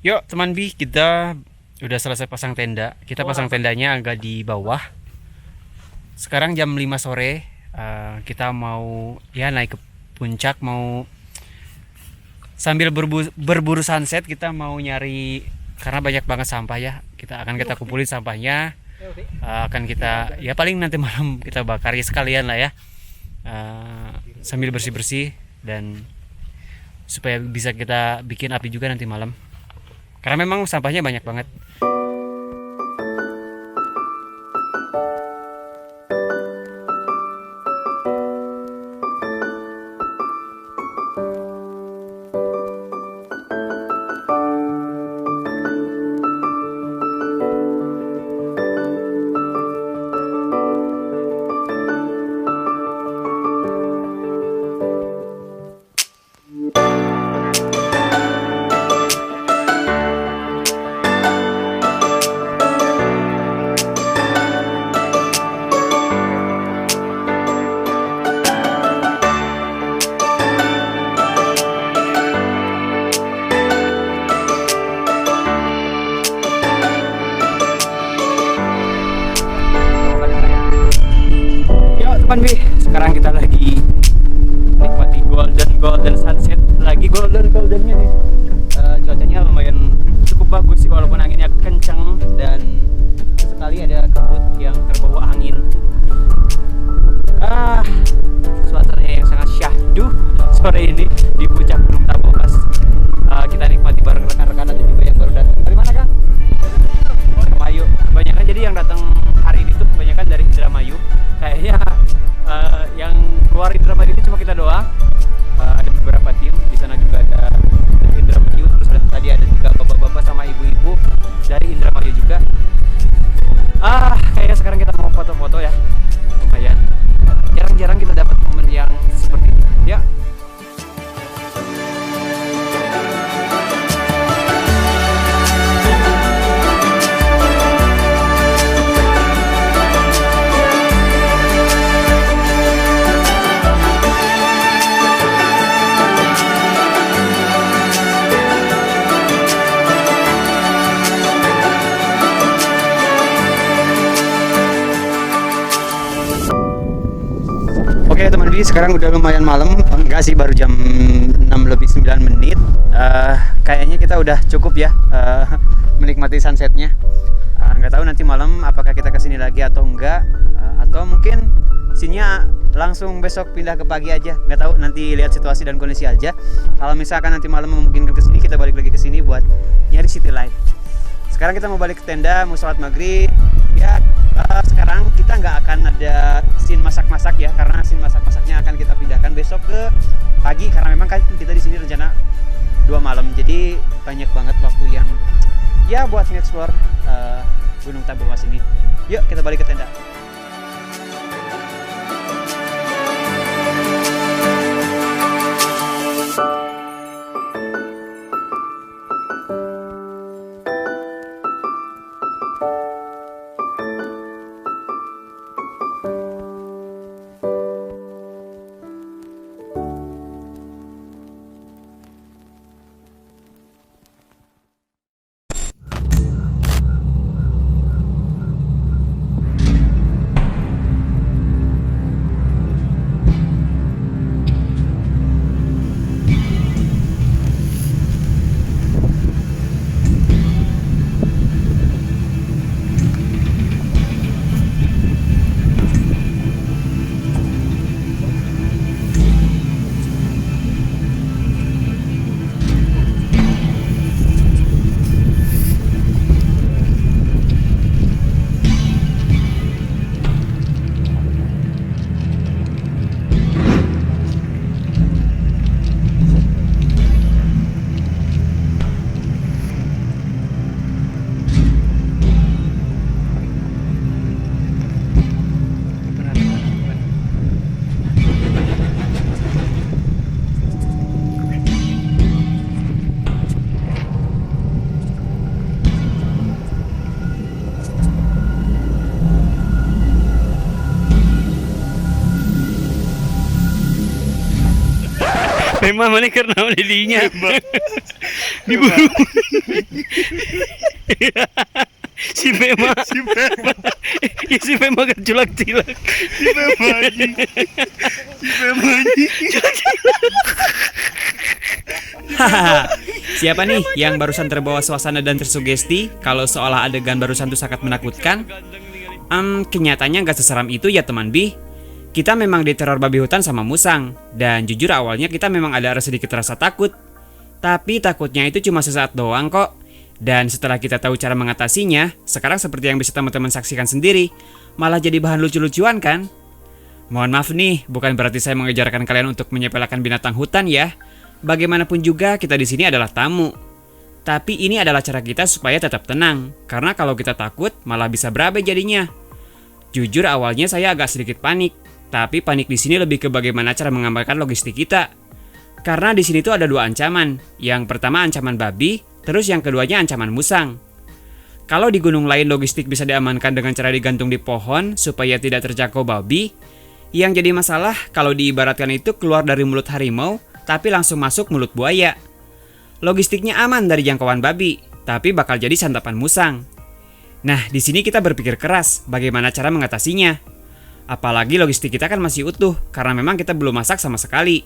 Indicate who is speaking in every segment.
Speaker 1: Yuk teman Bi, kita udah selesai pasang tenda. Kita pasang tendanya agak di bawah. Sekarang jam 5 sore. Kita mau ya naik ke puncak, mau sambil berburu sunset. Kita mau nyari, karena banyak banget sampah ya. Kita kumpulin sampahnya. Akan kita ya paling nanti malam kita bakar ya sekalian lah ya. Sambil bersih-bersih dan supaya bisa kita bikin api juga nanti malam. Karena memang sampahnya banyak banget. Sekarang kita lagi nikmati golden sunset, lagi goldennya nih. Cuacanya lumayan cukup bagus sih walaupun anginnya kencang, dan sekali ada kabut yang terbawa angin. Suasananya yang sangat syahdu sore ini di puncak Gunung Tambomas. Kita nikmati bareng rekan-rekan dan juga yang baru datang. Dari mana, Kang? Indramayu. Kebanyakan jadi yang datang hari ini tuh kebanyakan dari Indramayu. Kayaknya yang keluar Indramayu ini cuma kita doang. Ada beberapa tim di sana juga, ada dari Indramayu, terus tadi ada juga bapak-bapak sama ibu-ibu dari Indramayu juga. Kayaknya sekarang kita mau foto-foto ya, lumayan. Jarang-jarang kita dapat momen yang seperti ini ya. Oke teman Bi, sekarang udah lumayan malam. Enggak sih, baru jam 6 lebih 9 menit. Kayaknya kita udah cukup ya menikmati sunsetnya. Nggak tahu nanti malam apakah kita kesini lagi atau enggak, atau mungkin sininya langsung besok pindah ke pagi aja. Nggak tahu, nanti lihat situasi dan kondisi aja. Kalau misalkan nanti malam memungkinkan kesini, kita balik lagi ke sini buat nyari city light. Sekarang kita mau balik ke tenda, mau sholat maghrib ya. Sekarang kita nggak akan ada scene masak-masak ya, karena scene masak-masaknya akan kita pindahkan besok ke pagi, karena memang kan kita di sini rencana 2 malam, jadi banyak banget waktu yang ya buat nge-explore Gunung Tambomas ini. Yuk kita balik ke tenda. Pema mana karena didinya. Diburu. Si Pema. Ya si Pema keculak-culak.
Speaker 2: Si Pema anjing.
Speaker 1: Siapa nih yang barusan terbawa suasana dan tersugesti kalau seolah adegan barusan itu sangat menakutkan? Kenyataannya nggak seseram itu ya teman Bi. Kita memang diteror babi hutan sama musang. Dan jujur awalnya kita memang ada sedikit rasa takut. Tapi takutnya itu cuma sesaat doang kok. Dan setelah kita tahu cara mengatasinya, sekarang seperti yang bisa teman-teman saksikan sendiri, malah jadi bahan lucu-lucuan kan? Mohon maaf nih, bukan berarti saya mengejarkan kalian untuk menyepelekan binatang hutan ya. Bagaimanapun juga kita di sini adalah tamu. Tapi ini adalah cara kita supaya tetap tenang. Karena kalau kita takut, malah bisa berabe jadinya. Jujur awalnya saya agak sedikit panik. Tapi panik di sini lebih ke bagaimana cara mengamankan logistik kita. Karena di sini tuh ada dua ancaman. Yang pertama ancaman babi, terus yang keduanya ancaman musang. Kalau di gunung lain logistik bisa diamankan dengan cara digantung di pohon supaya tidak terjangkau babi. Yang jadi masalah kalau diibaratkan itu keluar dari mulut harimau, tapi langsung masuk mulut buaya. Logistiknya aman dari jangkauan babi, tapi bakal jadi santapan musang. Nah, di sini kita berpikir keras bagaimana cara mengatasinya. Apalagi logistik kita kan masih utuh, karena memang kita belum masak sama sekali.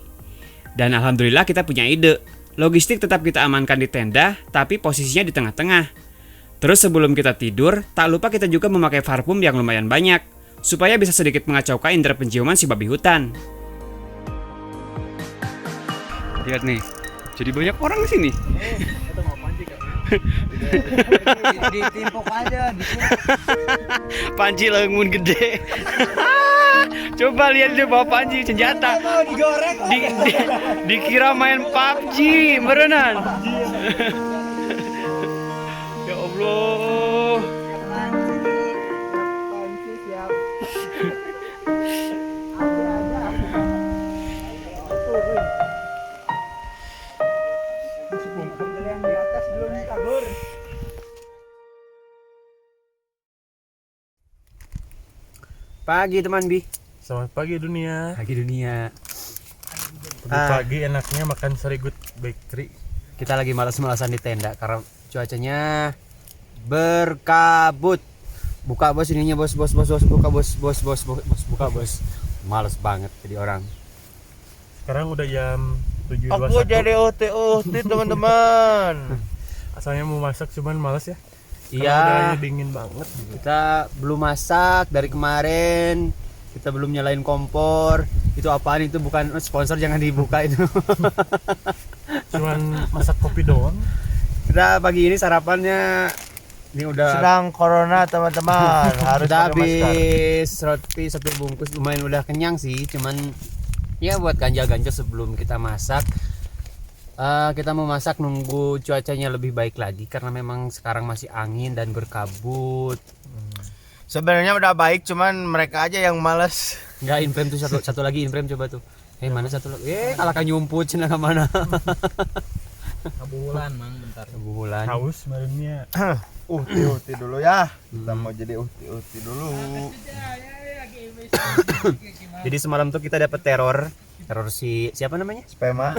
Speaker 1: Dan alhamdulillah kita punya ide. Logistik tetap kita amankan di tenda, tapi posisinya di tengah-tengah. Terus sebelum kita tidur, tak lupa kita juga memakai parfum yang lumayan banyak, supaya bisa sedikit mengacaukan indera penciuman si babi hutan. Lihat nih, jadi banyak orang di sini.
Speaker 2: Kita mau pancing kan?
Speaker 3: Ditimpuk aja gitu.
Speaker 1: Panci lengun gede. Coba lihat dia bawa panci senjata.
Speaker 3: Mau digoreng.
Speaker 1: Dikira main PUBG, beneran. Ya Allah.
Speaker 3: Panci siap. Yang di atas belum kabur.
Speaker 1: Pagi teman Bi.
Speaker 2: Selamat pagi dunia.
Speaker 1: Pagi dunia.
Speaker 2: Pagi enaknya makan Serigut Bakery.
Speaker 1: Kita lagi malas-malasan di tenda karena cuacanya berkabut. Buka bos ininya bos buka bos buka bos. Males banget jadi orang.
Speaker 2: Sekarang udah jam 7.21.
Speaker 3: Aku jadi OT teman-teman.
Speaker 2: Asalnya mau masak cuman males ya.
Speaker 1: Iya.
Speaker 2: Karena udaranya dingin banget.
Speaker 1: Kita belum masak dari kemarin. Kita belum nyalain kompor. Itu apaan itu, bukan sponsor, jangan dibuka itu.
Speaker 2: Cuman masak kopi doang.
Speaker 1: Kita pagi ini sarapannya ini udah
Speaker 3: Sedang corona teman-teman. Harus
Speaker 1: udah
Speaker 3: pakai masker.
Speaker 1: habis roti satu bungkus, lumayan udah kenyang sih, cuman ya buat ganjal-ganjal sebelum kita masak. Kita mau masak nunggu cuacanya lebih baik lagi karena memang sekarang masih angin dan berkabut.
Speaker 3: Sebenarnya udah baik, cuman mereka aja yang males.
Speaker 1: Enggak, inframe tuh satu lagi inframe coba tuh. Mana satu lagi? Kalau kan nyumput cenah ke mana?
Speaker 3: Kebulan mang bentar.
Speaker 1: Bulan.
Speaker 2: Haus kemarinnya.
Speaker 3: Uhti dulu ya. Kita mau jadi uhti dulu.
Speaker 1: Jadi semalam tuh kita dapat teror si siapa namanya?
Speaker 3: Pema.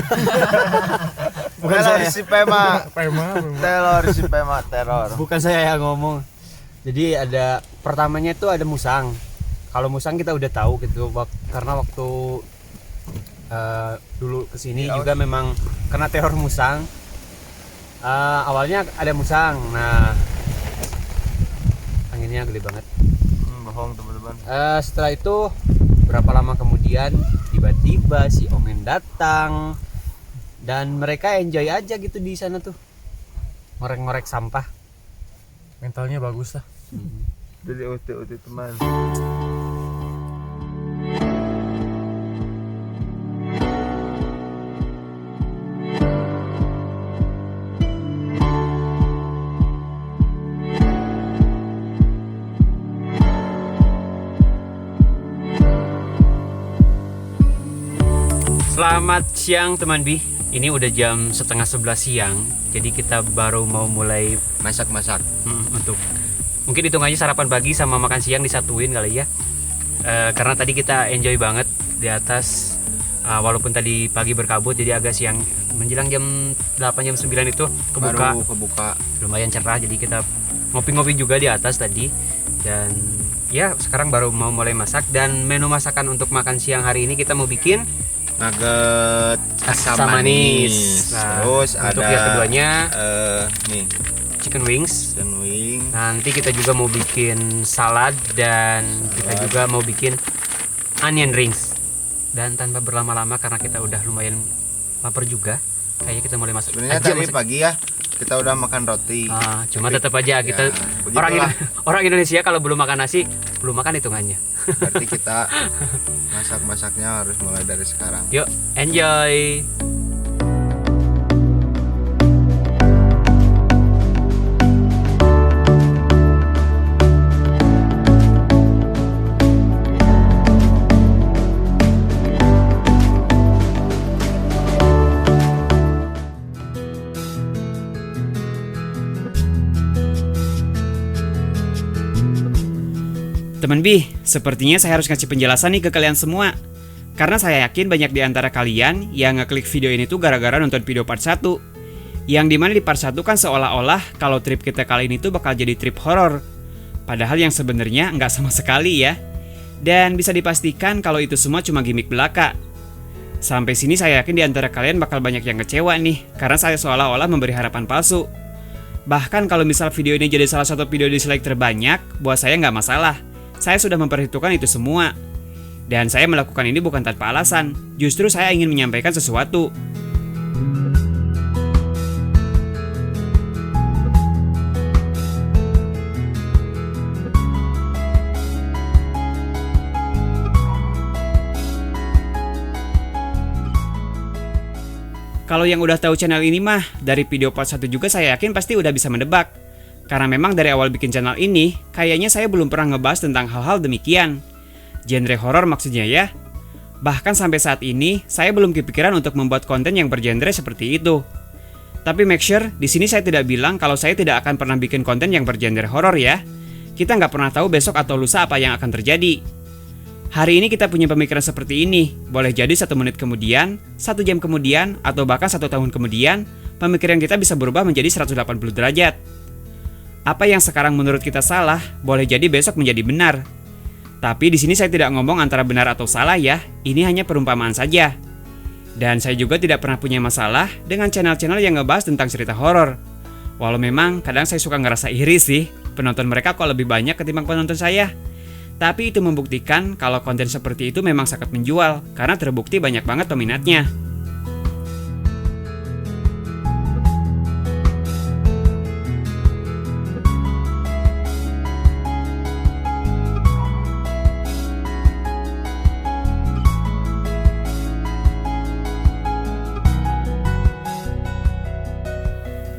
Speaker 1: Bukan
Speaker 3: Teror
Speaker 1: saya.
Speaker 3: si Pema. Teror si Pema teror.
Speaker 1: Bukan saya yang ngomong. Jadi ada pertamanya itu ada musang. Kalau musang kita udah tahu gitu karena waktu dulu kesini juga memang kena teror musang. Awalnya ada musang. Nah, anginnya gede banget.
Speaker 3: Bohong teman-teman.
Speaker 1: Setelah itu berapa lama kemudian tiba-tiba si Omen datang dan mereka enjoy aja gitu di sana tuh, ngorek-ngorek sampah.
Speaker 2: Mentalnya bagus lah.
Speaker 3: Jadi uhti teman.
Speaker 1: Selamat siang teman Bi. Ini udah jam 10:30 siang. Jadi kita baru mau mulai
Speaker 3: Masak-masak.
Speaker 1: untuk mungkin hitung aja sarapan pagi sama makan siang disatuin kali ya. Karena tadi kita enjoy banget di atas Walaupun tadi pagi berkabut jadi agak siang, menjelang jam 8 jam 9 itu
Speaker 3: Baru kebuka.
Speaker 1: lumayan cerah, jadi kita ngopi-ngopi juga di atas tadi. Dan ya sekarang baru mau mulai masak, dan menu masakan untuk makan siang hari ini kita mau bikin
Speaker 3: Nugget asam manis.
Speaker 1: Nah,
Speaker 3: Terus
Speaker 1: untuk
Speaker 3: ada
Speaker 1: yang keduanya
Speaker 3: nih
Speaker 1: chicken wings.
Speaker 3: chicken wing.
Speaker 1: Nanti kita juga mau bikin salad, dan kita juga mau bikin onion rings. Dan tanpa berlama-lama karena kita udah lumayan lapar juga, kayaknya kita mulai masak
Speaker 3: Sebenarnya
Speaker 1: aja.
Speaker 3: tadi pagi ya kita udah makan roti.
Speaker 1: Cuma tetap aja kita
Speaker 3: begitulah.
Speaker 1: orang Indonesia kalau belum makan nasi belum makan hitungannya.
Speaker 3: Berarti kita masak-masaknya harus mulai dari sekarang.
Speaker 1: Yuk, enjoy. Teman Bi, sepertinya saya harus ngasih penjelasan nih ke kalian semua. Karena saya yakin banyak di antara kalian yang ngeklik video ini tuh gara-gara nonton video part 1. Yang dimana di part 1 kan seolah-olah kalau trip kita kali ini tuh bakal jadi trip horor. Padahal yang sebenarnya nggak sama sekali ya. Dan bisa dipastikan kalau itu semua cuma gimmick belaka. Sampai sini saya yakin di antara kalian bakal banyak yang kecewa nih, karena saya seolah-olah memberi harapan palsu. Bahkan kalau misal video ini jadi salah satu video dislike terbanyak, buat saya nggak masalah. Saya sudah memperhitungkan itu semua. Dan saya melakukan ini bukan tanpa alasan. Justru saya ingin menyampaikan sesuatu. Kalau yang udah tahu channel ini mah, dari video part 1 juga saya yakin pasti udah bisa mendebak. Karena memang dari awal bikin channel ini, kayaknya saya belum pernah ngebahas tentang hal-hal demikian. Genre horor maksudnya ya. Bahkan sampai saat ini, saya belum kepikiran untuk membuat konten yang bergenre seperti itu. Tapi make sure, di sini saya tidak bilang kalau saya tidak akan pernah bikin konten yang bergenre horor ya. Kita nggak pernah tahu besok atau lusa apa yang akan terjadi. Hari ini kita punya pemikiran seperti ini, boleh jadi 1 menit kemudian, 1 jam kemudian, atau bahkan 1 tahun kemudian, pemikiran kita bisa berubah menjadi 180 derajat. Apa yang sekarang menurut kita salah, boleh jadi besok menjadi benar. Tapi di sini saya tidak ngomong antara benar atau salah ya, ini hanya perumpamaan saja. Dan saya juga tidak pernah punya masalah dengan channel-channel yang ngebahas tentang cerita horor. Walau memang kadang saya suka ngerasa iri sih, penonton mereka kok lebih banyak ketimbang penonton saya. Tapi itu membuktikan kalau konten seperti itu memang sangat menjual, karena terbukti banyak banget peminatnya.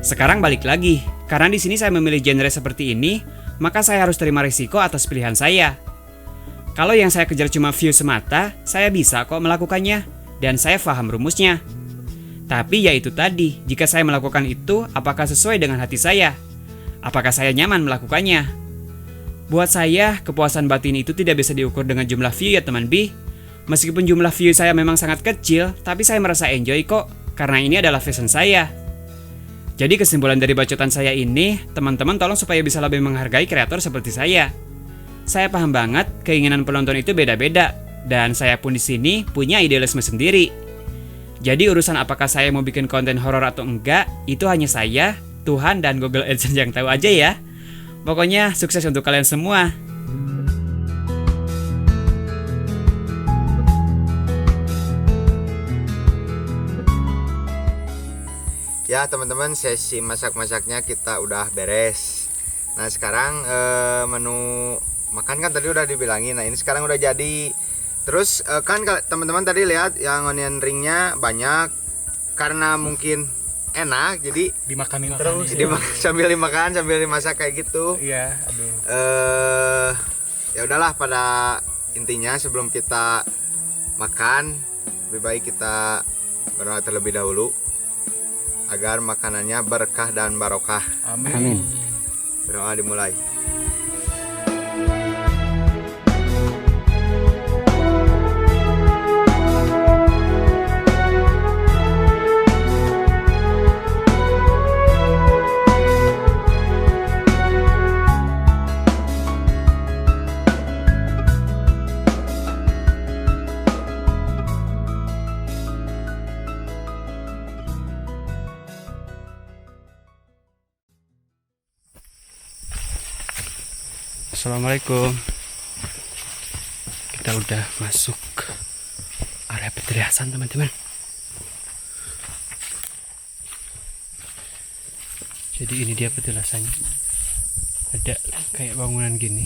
Speaker 1: Sekarang balik lagi, karena di sini saya memilih genre seperti ini, maka saya harus terima risiko atas pilihan saya. Kalau yang saya kejar cuma view semata, saya bisa kok melakukannya, dan saya paham rumusnya. Tapi ya itu tadi, jika saya melakukan itu, apakah sesuai dengan hati saya? Apakah saya nyaman melakukannya? Buat saya, kepuasan batin itu tidak bisa diukur dengan jumlah view ya teman Bi. Meskipun jumlah view saya memang sangat kecil, tapi saya merasa enjoy kok, karena ini adalah passion saya. Jadi kesimpulan dari bacotan saya ini, teman-teman tolong supaya bisa lebih menghargai kreator seperti saya. Saya paham banget keinginan penonton itu beda-beda, dan saya pun di sini punya idealisme sendiri. Jadi urusan apakah saya mau bikin konten horor atau enggak, itu hanya saya, Tuhan, dan Google AdSense yang tahu aja ya. Pokoknya sukses untuk kalian semua.
Speaker 3: Ya teman-teman, sesi masak-masaknya kita udah beres. Nah sekarang menu makan kan tadi udah dibilangin. Nah ini sekarang udah jadi. Terus kan teman-teman tadi lihat yang onion ringnya banyak, karena mungkin enak jadi
Speaker 2: Dimakanin terus.
Speaker 3: jadi sambil dimakan sambil dimasak kayak gitu.
Speaker 2: Iya, aduh.
Speaker 3: Ya udahlah, pada intinya sebelum kita makan lebih baik kita berdoa terlebih dahulu agar makanannya berkah dan barokah.
Speaker 2: Amin.
Speaker 3: Berdoa dimulai.
Speaker 1: Assalamualaikum. Kita udah masuk area petilasan teman-teman. Jadi ini dia petilasannya. Ada kayak bangunan gini.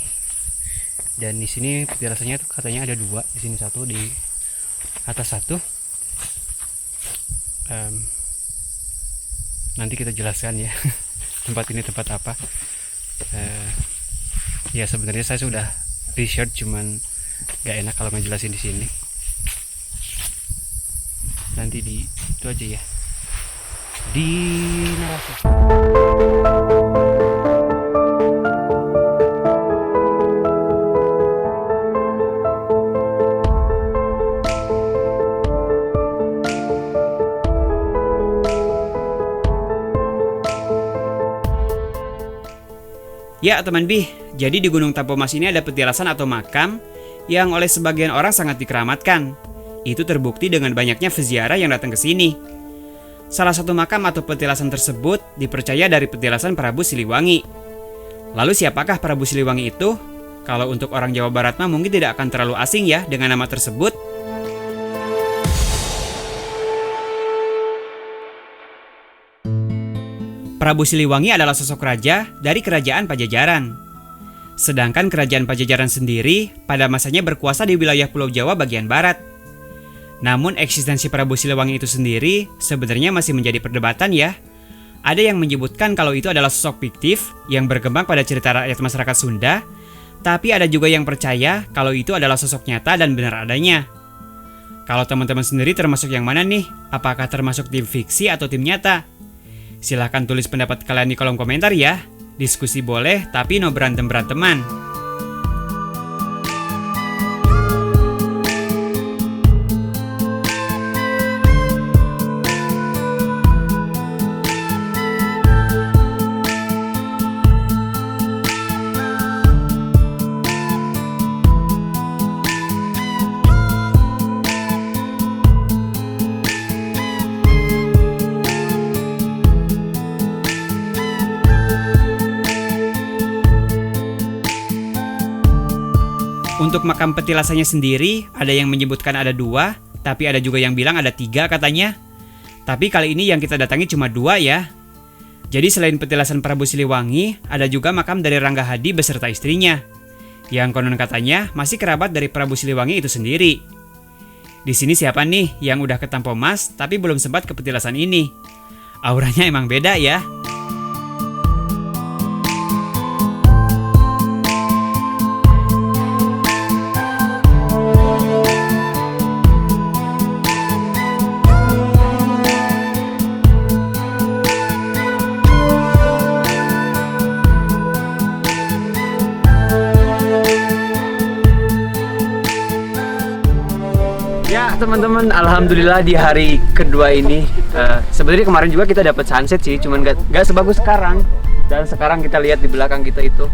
Speaker 1: Dan di sini petilasannya tuh katanya ada dua. Di sini satu, di atas satu. Nanti kita jelaskan ya tempat ini tempat apa. Ya sebenarnya saya sudah research, cuman gak enak kalau ngejelasin di sini. Nanti di itu aja ya, di narasi. Ya teman Bi, jadi di Gunung Tampomas ini ada petilasan atau makam yang oleh sebagian orang sangat dikeramatkan. Itu terbukti dengan banyaknya peziarah yang datang ke sini. Salah satu makam atau petilasan tersebut dipercaya dari petilasan Prabu Siliwangi. Lalu siapakah Prabu Siliwangi itu? Kalau untuk orang Jawa Barat mah mungkin tidak akan terlalu asing ya dengan nama tersebut. Prabu Siliwangi adalah sosok raja dari kerajaan Pajajaran. Sedangkan kerajaan Pajajaran sendiri pada masanya berkuasa di wilayah Pulau Jawa bagian barat. Namun eksistensi Prabu Siliwangi itu sendiri sebenarnya masih menjadi perdebatan ya. Ada yang menyebutkan kalau itu adalah sosok fiktif yang berkembang pada cerita rakyat masyarakat Sunda, tapi ada juga yang percaya kalau itu adalah sosok nyata dan benar adanya. Kalau teman-teman sendiri termasuk yang mana nih? Apakah termasuk tim fiksi atau tim nyata? Silahkan tulis pendapat kalian di kolom komentar ya. Diskusi boleh, tapi no berantem-beranteman. Untuk makam petilasannya sendiri, ada yang menyebutkan ada 2, tapi ada juga yang bilang ada 3 katanya. Tapi kali ini yang kita datangi cuma 2 ya. Jadi selain petilasan Prabu Siliwangi, ada juga makam dari Rangga Hadi beserta istrinya, yang konon katanya masih kerabat dari Prabu Siliwangi itu sendiri. Di sini siapa nih yang udah ke Tampomas tapi belum sempat ke petilasan ini? Auranya emang beda ya. Ya teman-teman, alhamdulillah di hari kedua ini sebenarnya kemarin juga kita dapat sunset sih, cuman gak sebagus sekarang. Dan sekarang kita lihat di belakang kita itu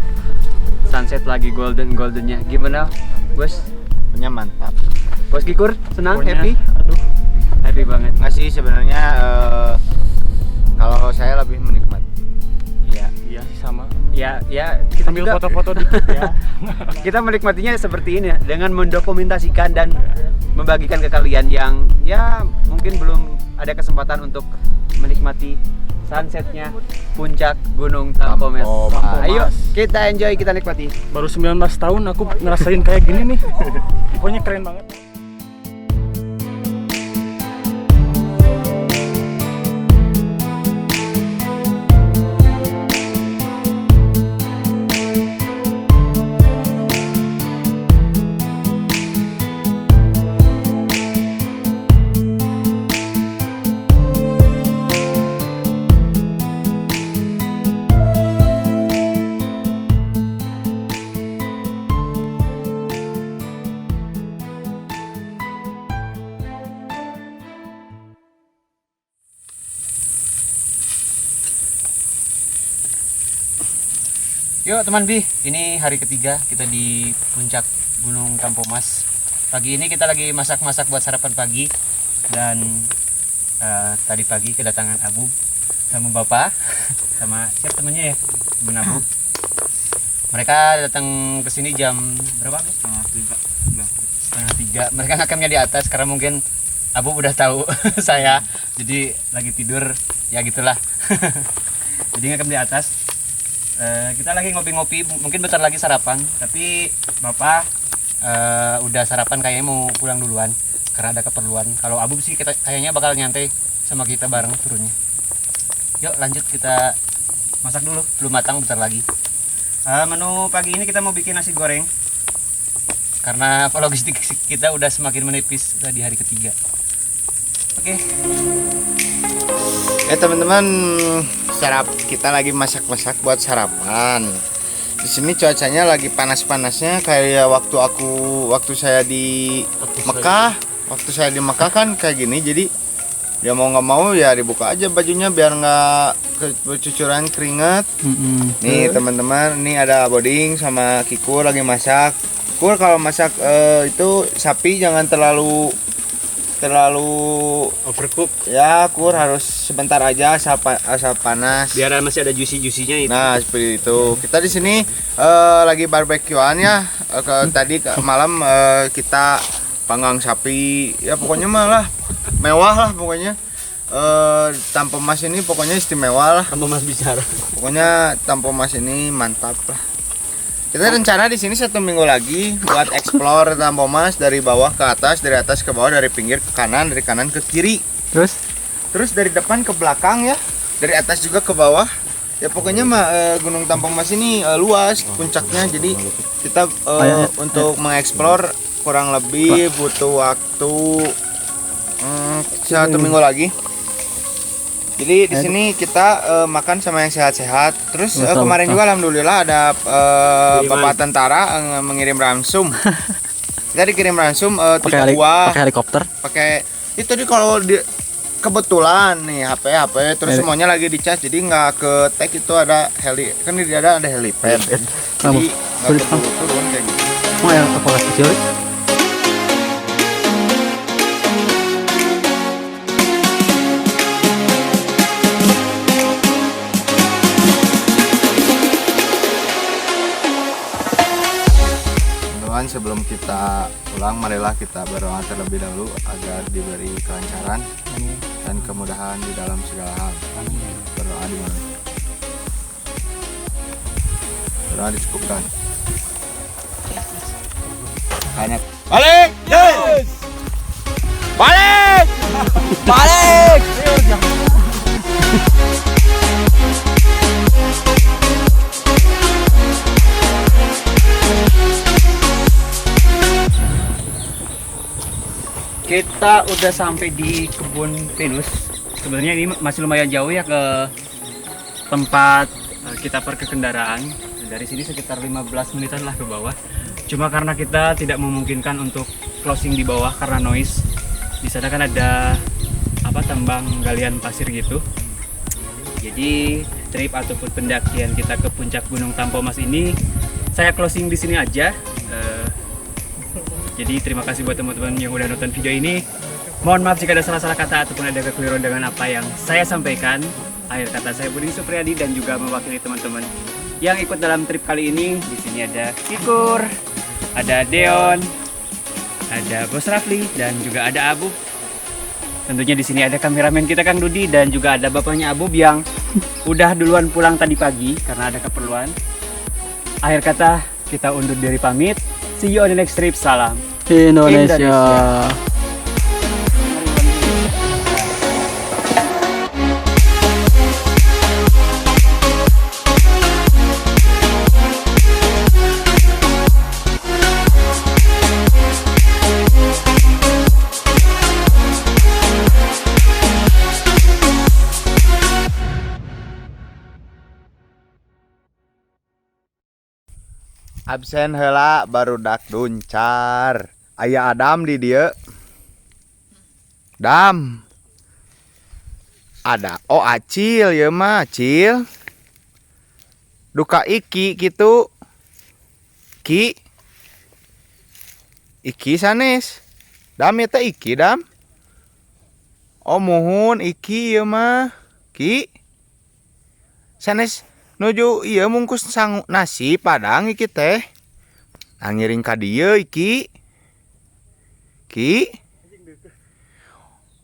Speaker 1: sunset lagi goldennya. Gimana bos?
Speaker 3: Punya mantap.
Speaker 1: Bos Kikur senang?
Speaker 2: Pokoknya,
Speaker 1: Happy?
Speaker 2: aduh,
Speaker 1: Happy banget.
Speaker 3: Nggak sih sebenarnya, kalau saya lebih menikmati.
Speaker 2: iya sih sama.
Speaker 1: Ya kita
Speaker 2: Sambil
Speaker 1: juga
Speaker 2: foto-foto dikit ya.
Speaker 1: kita menikmatinya seperti ini ya, dengan mendokumentasikan dan membagikan ke kalian yang ya mungkin belum ada kesempatan untuk menikmati sunsetnya puncak Gunung Tampomas.
Speaker 3: Tampomas.
Speaker 1: Ayo kita enjoy, kita nikmati.
Speaker 2: Baru 19 tahun aku ngerasain kayak gini nih. Pokoknya keren banget.
Speaker 1: Yuk teman Bi, ini hari ketiga kita di puncak Gunung Tampomas. Pagi ini kita lagi masak-masak buat sarapan pagi. Dan tadi pagi kedatangan Abu sama Bapak sama siapa temennya ya, temen Abu. Mereka datang ke sini jam berapa? Setengah tiga. Mereka ngakamnya di atas karena mungkin Abu udah tahu saya, jadi lagi tidur ya gitulah. Jadi ngakam di atas. Kita lagi ngopi-ngopi, mungkin bentar lagi sarapan. Tapi Bapak udah sarapan kayaknya mau pulang duluan karena ada keperluan. Kalau Abu sih kita kayaknya bakal nyantai sama kita bareng turunnya. Yuk lanjut, kita masak dulu, belum matang bentar lagi. Menu pagi ini kita mau bikin nasi goreng karena logistik kita udah semakin menipis di hari ketiga. Oke.
Speaker 3: Teman-teman, kita lagi masak-masak buat sarapan. Di sini cuacanya lagi panas-panasnya kayak waktu saya di Mekah. Waktu saya di Mekah kan kayak gini, jadi ya mau nggak mau ya dibuka aja bajunya biar nggak kecucuran keringat. Nih teman-teman, ini ada Boding sama Kikur lagi masak. Kur kalau masak itu sapi jangan terlalu
Speaker 1: Overcook
Speaker 3: ya, Kur harus sebentar aja asal panas
Speaker 1: biar masih ada juicy-juicynya itu.
Speaker 3: Nah seperti itu. Kita di sini lagi barbekyuan ya. Tadi malam kita panggang sapi ya, pokoknya malah mewah lah pokoknya. Tampo Mas ini pokoknya istimewa lah.
Speaker 1: Tampo Mas bicara.
Speaker 3: Pokoknya Tampo Mas ini mantap lah. Kita rencana di sini 1 minggu lagi buat explore Tampo Mas dari bawah ke atas, dari atas ke bawah, dari pinggir ke kanan, dari kanan ke kiri. Terus dari depan ke belakang ya, dari atas juga ke bawah. Ya pokoknya Gunung Tampo Mas ini luas puncaknya. Jadi kita untuk mengeksplor kurang lebih butuh waktu 1 minggu lagi. Jadi di sini kita makan sama yang sehat-sehat. Terus kemarin juga alhamdulillah ada Bapak tentara mengirim ransum. Kita dikirim ransum 3 buah.
Speaker 2: Pakai helikopter.
Speaker 3: Pakai itu tadi kalau kebetulan nih HP terus semuanya lagi dicas, jadi nggak ke tag itu ada heli, kan di ada helipad. Jadi nggak perlu turun kayak gitu.
Speaker 2: Mau yang apa kecil?
Speaker 3: Sebelum kita pulang, marilah kita berdoa terlebih dahulu agar diberi kelancaran dan kemudahan di dalam segala hal. Berdoa di mana? Berdoa dicukupkan. Hanya balik! Yes! Balik! Balik!
Speaker 1: Kita udah sampai di kebun pinus. Sebenarnya ini masih lumayan jauh ya ke tempat kita parkir kendaraan. Dari sini sekitar 15 menitan lah ke bawah. Cuma karena kita tidak memungkinkan untuk closing di bawah karena noise. Di sana kan ada tambang galian pasir gitu. Jadi trip ataupun pendakian kita ke puncak Gunung Tampo Mas ini saya closing di sini aja. Jadi terima kasih buat teman-teman yang udah nonton video ini. Mohon maaf jika ada salah-salah kata ataupun ada kekeliruan dengan apa yang saya sampaikan. Akhir kata saya Budi Supriyadi dan juga mewakili teman-teman yang ikut dalam trip kali ini. Di sini ada Kikur, ada Deon, ada Bos Rafli dan juga ada Abu. Tentunya di sini ada kameramen kita Kang Dudi dan juga ada bapaknya Abu yang udah duluan pulang tadi pagi karena ada keperluan. Akhir kata kita undur diri pamit. See you on the next trip. Salam
Speaker 2: Indonesia.
Speaker 3: Absen heula barudak duncar. Aya Adam di dieu. Dam. Ada Acil ya mah, Acil. Duka Iki gitu. Ki. Iki sanes. Dam eta Iki Dam. Oh muhun Iki ya mah. Ki. Sanes nuju iya mungkus nasi padang iki teh. Ngiring ka dieu iki. Ki.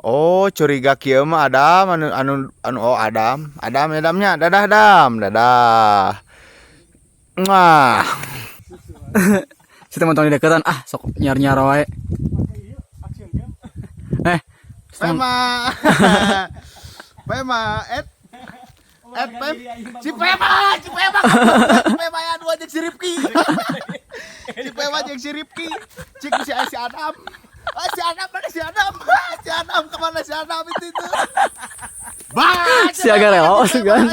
Speaker 3: Oh, curiga kieu mah Adam anu oh Adam. Adamnya. Dadah Adam. Dadah. Wah.
Speaker 2: Si teman di deketan sok nyar wae.
Speaker 3: Pema. Pema Pem. Si Pema ya dua jeung si Ripki. Si Pema jeung si Ripki. Cik si Adam. Si Adam mana si Adam? Si Adam kemana si Adam itu?
Speaker 2: Si agak rela kan.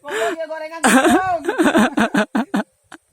Speaker 3: Ngomongnya gorengan dong.